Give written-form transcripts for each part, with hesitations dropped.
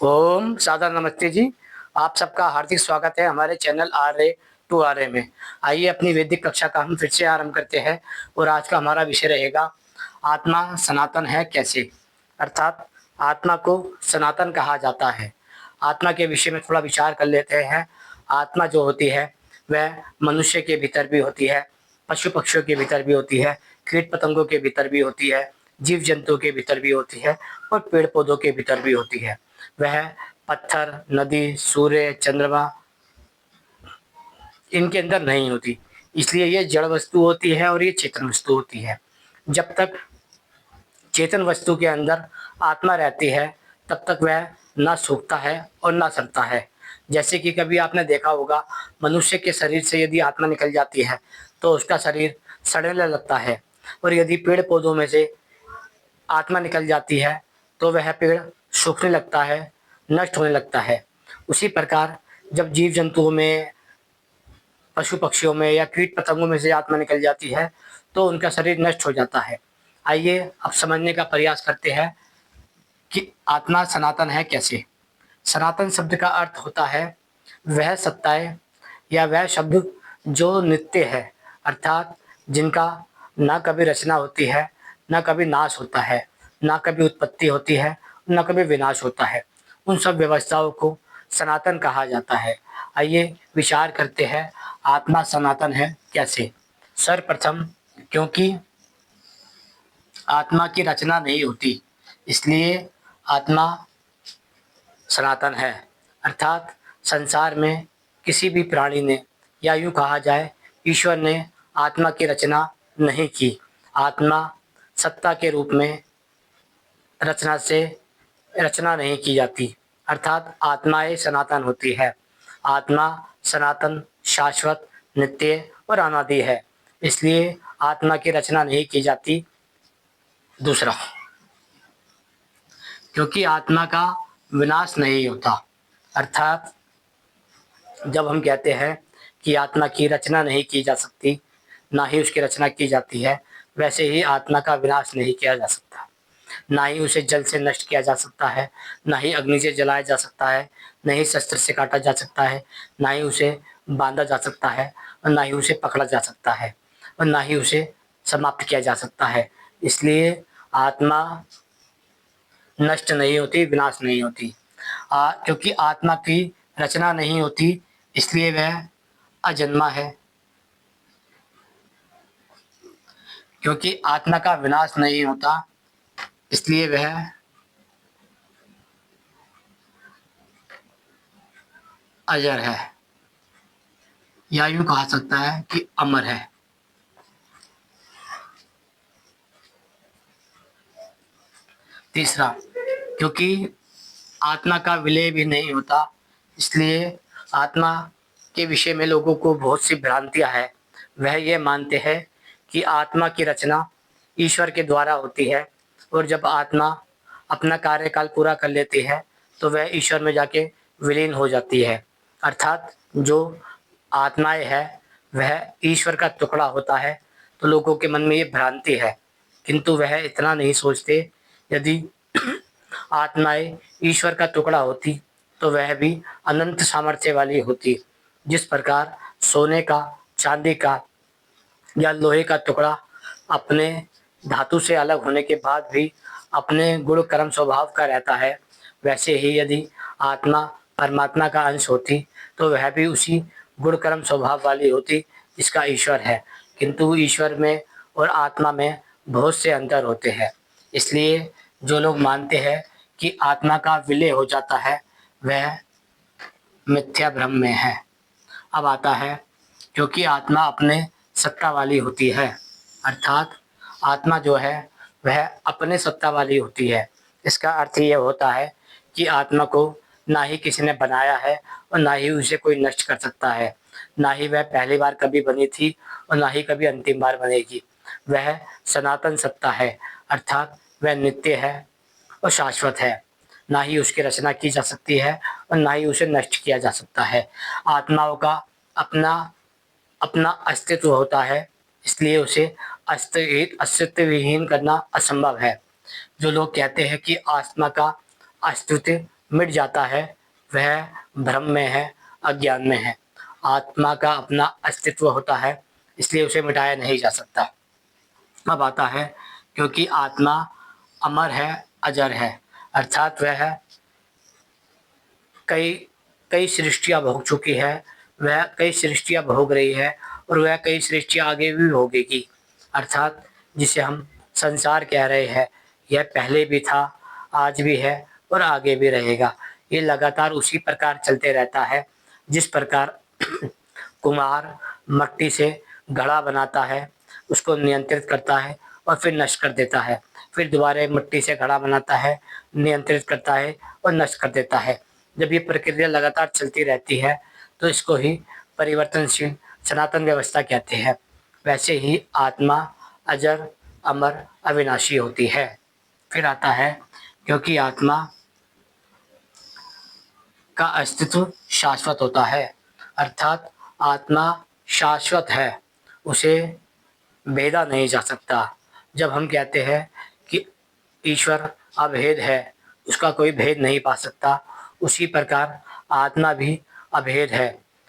ओम सादर नमस्ते जी। आप सबका हार्दिक स्वागत है हमारे channel R A to R A में। आइए अपनी वैदिक कक्षा का हम फिर से आरंभ करते हैं और आज का हमारा विषय रहेगा आत्मा सनातन है कैसे, अर्थात आत्मा को सनातन कहा जाता है। आत्मा के विषय में थोड़ा विचार कर लेते हैं। आत्मा जो होती है वह मनुष्य के भीतर भी होती है, पशु पक्षियों के भीतर भी होती है, कीट पतंगों के भीतर भी होती है, जीव जंतुओं के भीतर भी होती है और पेड़ पौधों के भीतर भी होती है। वह पत्थर, नदी, सूर्य, चंद्रमा इनके अंदर नहीं होती। इसलिए ये जड़ वस्तु होती है और ये चेतन वस्तु होती है। जब तक चेतन वस्तु के अंदर आत्मा रहती है तब तक वह ना सूखता है और ना सड़ता है। जैसे कि कभी आपने देखा होगा, मनुष्य के शरीर से यदि आत्मा निकल जाती है तो उसका शरीर सड़ने लगता है, और यदि पेड़ पौधों में से आत्मा निकल जाती है तो वह पेड़ सूखने लगता है, नष्ट होने लगता है। उसी प्रकार जब जीव जंतुओं में, पशु पक्षियों में या कीट पतंगों में से आत्मा निकल जाती है तो उनका शरीर नष्ट हो जाता है। आइए अब समझने का प्रयास करते हैं कि आत्मा सनातन है कैसे। सनातन शब्द का अर्थ होता है वह सत्ताएं या वह शब्द जो नित्य है, अर्थात जिनका ना कभी रचना होती है, ना कभी नाश होता है, ना कभी उत्पत्ति होती है, ना कभी विनाश होता है। उन सब व्यवस्थाओं को सनातन कहा जाता है। आइए विचार करते हैं आत्मा सनातन है कैसे। सर्वप्रथम, क्योंकि आत्मा की रचना नहीं होती इसलिए आत्मा सनातन है, अर्थात संसार में किसी भी प्राणी ने, या यूँ कहा जाए ईश्वर ने आत्मा की रचना नहीं की। आत्मा सत्ता के रूप में रचना से रचना नहीं की जाती, अर्थात आत्माएं सनातन होती है। आत्मा सनातन, शाश्वत, नित्य और अनादि है, इसलिए आत्मा की रचना नहीं की जाती। दूसरा, क्योंकि आत्मा का विनाश नहीं होता, अर्थात जब हम कहते हैं कि आत्मा की रचना नहीं की जा सकती, ना ही उसकी रचना की जाती है, वैसे ही आत्मा का विनाश नहीं किया जा सकता। ना ही उसे जल से नष्ट किया जा सकता है, ना ही अग्नि से जलाया जा सकता है, ना ही शस्त्र से काटा जा सकता है, ना ही उसे बांधा जा सकता है, और ना ही उसे पकड़ा जा सकता है, और ना ही उसे समाप्त किया जा सकता है। इसलिए आत्मा नष्ट नहीं होती, विनाश नहीं होती। क्योंकि आत्मा की रचना नहीं होती इसलिए वह अजन्मा है। क्योंकि आत्मा का विनाश नहीं होता इसलिए वह अजर है, या यूं कहा सकता है कि अमर है। तीसरा, क्योंकि आत्मा का विलय भी नहीं होता इसलिए आत्मा के विषय में लोगों को बहुत सी भ्रांतियां हैं। वह ये मानते हैं कि आत्मा की रचना ईश्वर के द्वारा होती है, और जब आत्मा अपना कार्यकाल पूरा कर लेती है तो वह ईश्वर में जाके विलीन हो जाती है, अर्थात जो आत्माएं है वह ईश्वर का टुकड़ा होता है। तो लोगों के मन में ये भ्रांति है, किंतु वह इतना नहीं सोचते। यदि आत्माएं ईश्वर का टुकड़ा होती तो वह भी अनंत सामर्थ्य वाली होती। जिस प्रकार सोने का, चांदी का या लोहे का टुकड़ा अपने धातु से अलग होने के बाद भी अपने गुण कर्म स्वभाव का रहता है, वैसे ही यदि आत्मा परमात्मा का अंश होती तो वह भी उसी गुण कर्म स्वभाव वाली होती जिसका ईश्वर है। किंतु ईश्वर में और आत्मा में बहुत से अंतर होते हैं। इसलिए जो लोग मानते हैं कि आत्मा का विलय हो जाता है वह मिथ्या भ्रम में है। अब आता है, क्योंकि आत्मा अपने सत्ता वाली होती है, अर्थात आत्मा जो है वह अपने सत्ता वाली होती है। इसका अर्थ ये होता है कि आत्मा को ना ही किसी ने बनाया है और ना ही उसे कोई नष्ट कर सकता है। ना ही वह पहली बार कभी बनी थी और ना ही कभी अंतिम बार बनेगी। वह सनातन सत्ता है, अर्थात वह नित्य है और शाश्वत है। ना ही उसकी रचना की जा सकती है और ना ही उसे नष्ट किया जा सकता है। आत्माओं का अपना अपना अस्तित्व होता है, इसलिए उसे अस्तित्व विहीन करना असंभव है। जो लोग कहते हैं कि आत्मा का अस्तित्व मिट जाता है वह भ्रम में है, अज्ञान में है। आत्मा का अपना अस्तित्व होता है, इसलिए उसे मिटाया नहीं जा सकता। अब आता है क्योंकि आत्मा अमर है, अजर है, अर्थात वह कई कई सृष्टियाँ भोग चुकी है, वह कई सृष्टियाँ भोग रही है और वह कई सृष्टियाँ आगे भी भोगेगी। अर्थात जिसे हम संसार कह रहे हैं, यह पहले भी था, आज भी है और आगे भी रहेगा। ये लगातार उसी प्रकार चलते रहता है जिस प्रकार कुम्हार मट्टी से घड़ा बनाता है, उसको नियंत्रित करता है और फिर नष्ट कर देता है। फिर दोबारा मिट्टी से घड़ा बनाता है, नियंत्रित करता है और नष्ट कर देता है। जब ये प्रक्रिया लगातार चलती रहती है तो इसको ही परिवर्तनशील सनातन व्यवस्था कहते हैं। वैसे ही आत्मा अजर, अमर, अविनाशी होती है। फिर आता है क्योंकि आत्मा का अस्तित्व शाश्वत होता है, अर्थात आत्मा शाश्वत है, उसे भेदा नहीं जा सकता। जब हम कहते हैं कि ईश्वर अभेद है, उसका कोई भेद नहीं पा सकता, उसी प्रकार आत्मा भी अभेद है,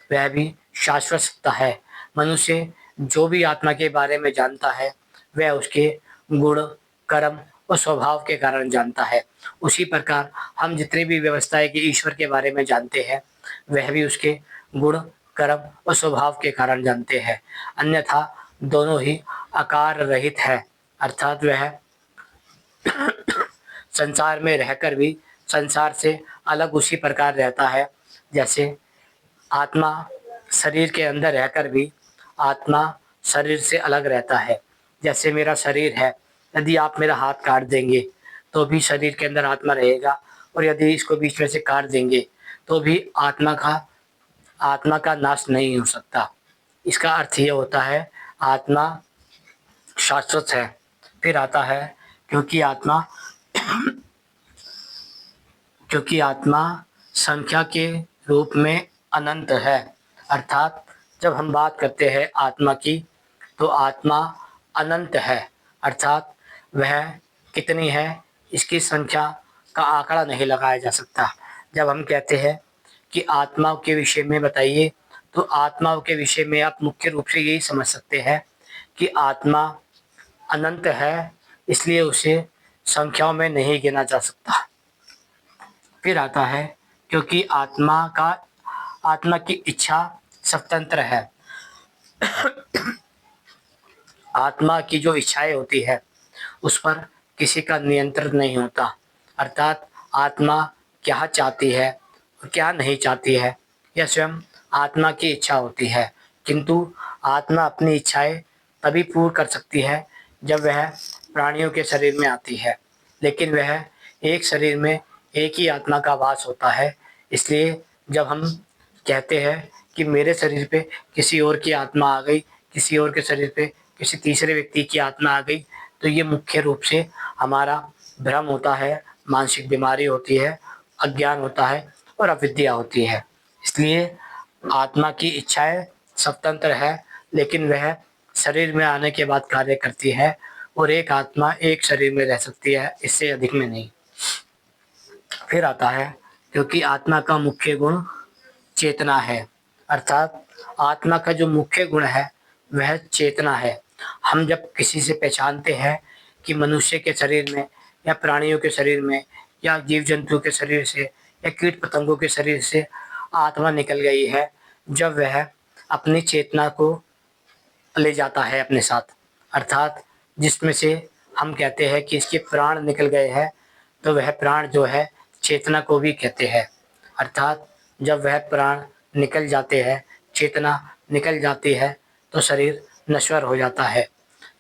वह भी शाश्वत सत्ता है। मनुष्य जो भी आत्मा के बारे में जानता है वह उसके गुण, कर्म और स्वभाव के कारण जानता है। उसी प्रकार हम जितनी भी व्यवस्थाएं कि ईश्वर के बारे में जानते हैं वह भी उसके गुण, कर्म और स्वभाव के कारण जानते हैं। अन्यथा दोनों ही आकार रहित है, अर्थात वह संसार में रहकर भी संसार से अलग उसी प्रकार रहता है जैसे आत्मा शरीर के अंदर रहकर भी आत्मा शरीर से अलग रहता है। जैसे मेरा शरीर है, यदि आप मेरा हाथ काट देंगे तो भी शरीर के अंदर आत्मा रहेगा, और यदि इसको बीच में से काट देंगे तो भी आत्मा का नाश नहीं हो सकता। इसका अर्थ ये होता है आत्मा शाश्वत है। फिर आता है क्योंकि आत्मा संख्या के रूप में अनंत है, अर्थात जब हम बात करते हैं आत्मा की तो आत्मा अनंत है, अर्थात वह कितनी है इसकी संख्या का आंकड़ा नहीं लगाया जा सकता। जब हम कहते हैं कि आत्मा के विषय में बताइए तो आत्माओं के विषय में आप मुख्य रूप से यही समझ सकते हैं कि आत्मा अनंत है, इसलिए उसे संख्याओं में नहीं गिना जा सकता। फिर आता है क्योंकि आत्मा की इच्छा स्वतंत्र है। आत्मा की जो इच्छाएं होती है उस पर किसी का नियंत्रण नहीं होता, अर्थात आत्मा क्या चाहती है और क्या नहीं चाहती है यह स्वयं आत्मा की इच्छा होती है। किंतु आत्मा अपनी इच्छाएं तभी पूर्ण कर सकती है जब वह प्राणियों के शरीर में आती है, लेकिन वह एक शरीर में एक ही आत्मा का वास होता है। इसलिए जब हम कहते हैं कि मेरे शरीर पे किसी और की आत्मा आ गई, किसी और के शरीर पे किसी तीसरे व्यक्ति की आत्मा आ गई, तो ये मुख्य रूप से हमारा भ्रम होता है, मानसिक बीमारी होती है, अज्ञान होता है और अविद्या होती है। इसलिए आत्मा की इच्छाएं स्वतंत्र है, लेकिन वह शरीर में आने के बाद कार्य करती है, और एक आत्मा एक शरीर में रह सकती है, इससे अधिक में नहीं। फिर आता है क्योंकि आत्मा का मुख्य गुण चेतना है, अर्थात आत्मा का जो मुख्य गुण है वह चेतना है। हम जब किसी से पहचानते हैं कि मनुष्य के शरीर में या प्राणियों के शरीर में या जीव जंतु के शरीर से या कीट पतंगों के शरीर से आत्मा निकल गई है, जब वह अपनी चेतना को ले जाता है अपने साथ, अर्थात जिसमें से हम कहते हैं कि इसके प्राण निकल गए हैं, तो वह प्राण जो है चेतना को भी कहते हैं। अर्थात जब वह प्राण निकल जाते हैं, चेतना निकल जाती है, तो शरीर नश्वर हो जाता है।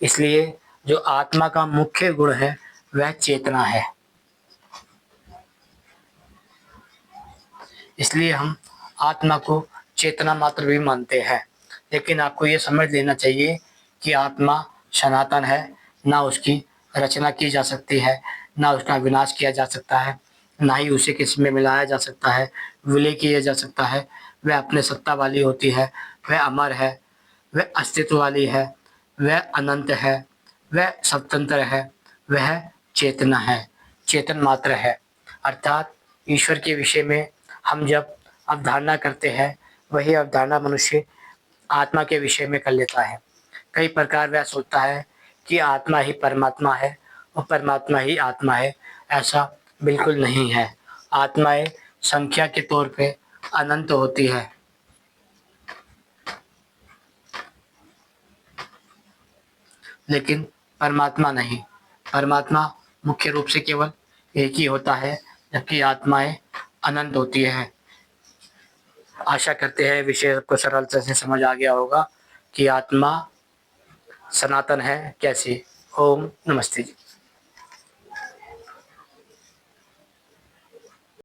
इसलिए जो आत्मा का मुख्य गुण है वह चेतना है। इसलिए हम आत्मा को चेतना मात्र भी मानते हैं, लेकिन आपको ये समझ लेना चाहिए कि आत्मा सनातन है, ना उसकी रचना की जा सकती है, ना उसका विनाश किया जा सकता है, ना ही उसे किसी में मिलाया जा सकता है, विलय किया जा सकता है। वह अपने सत्ता वाली होती है, वह अमर है, वह अस्तित्व वाली है, वह अनंत है, वह स्वतंत्र है, वह चेतना है, चेतन मात्र है। अर्थात ईश्वर के विषय में हम जब अवधारणा करते हैं, वही अवधारणा मनुष्य आत्मा के विषय में कर लेता है। कई प्रकार वह सोचता है कि आत्मा ही परमात्मा है और परमात्मा ही आत्मा है। ऐसा बिल्कुल नहीं है। आत्माएं संख्या के तौर पे अनंत होती है, लेकिन परमात्मा नहीं। परमात्मा मुख्य रूप से केवल एक ही होता है, जबकि आत्माएं अनंत होती हैं। आशा करते हैं विषय को सरलता से समझ आ गया होगा कि आत्मा सनातन है कैसे। ओम नमस्ते जी।